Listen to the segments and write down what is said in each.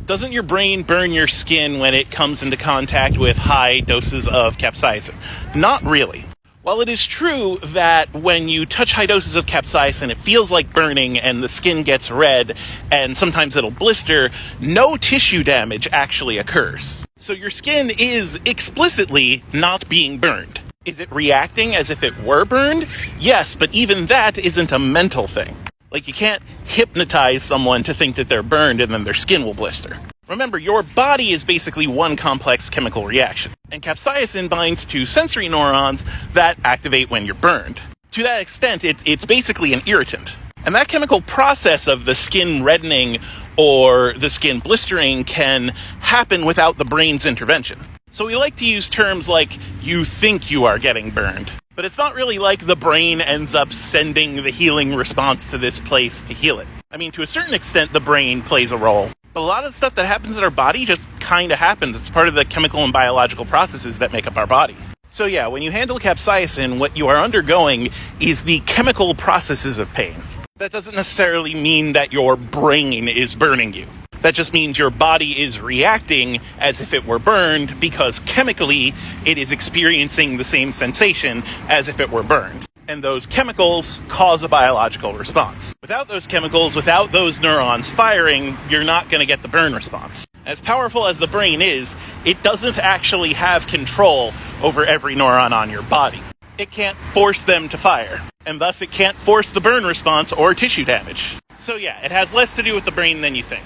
Doesn't your brain burn your skin when it comes into contact with high doses of capsaicin? Not really. While it is true that when you touch high doses of capsaicin, it feels like burning and the skin gets red and sometimes it'll blister, no tissue damage actually occurs. So your skin is explicitly not being burned. Is it reacting as if it were burned? Yes, but even that isn't a mental thing. Like, you can't hypnotize someone to think that they're burned and then their skin will blister. Remember, your body is basically one complex chemical reaction, and capsaicin binds to sensory neurons that activate when you're burned. To that extent, it's basically an irritant. And that chemical process of the skin reddening or the skin blistering can happen without the brain's intervention. So we like to use terms like, you think you are getting burned. But it's not really like the brain ends up sending the healing response to this place to heal it. I mean, to a certain extent, the brain plays a role. But a lot of the stuff that happens in our body just kind of happens. It's part of the chemical and biological processes that make up our body. So yeah, when you handle capsaicin, what you are undergoing is the chemical processes of pain. That doesn't necessarily mean that your brain is burning you. That just means your body is reacting as if it were burned because chemically it is experiencing the same sensation as if it were burned. And those chemicals cause a biological response. Without those chemicals, without those neurons firing, you're not going to get the burn response. As powerful as the brain is, it doesn't actually have control over every neuron on your body. It can't force them to fire, and thus it can't force the burn response or tissue damage. So yeah, it has less to do with the brain than you think.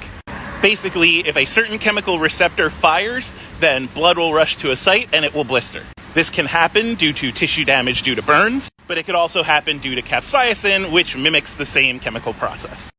Basically, if a certain chemical receptor fires, then blood will rush to a site and it will blister. This can happen due to tissue damage due to burns, but it could also happen due to capsaicin, which mimics the same chemical process.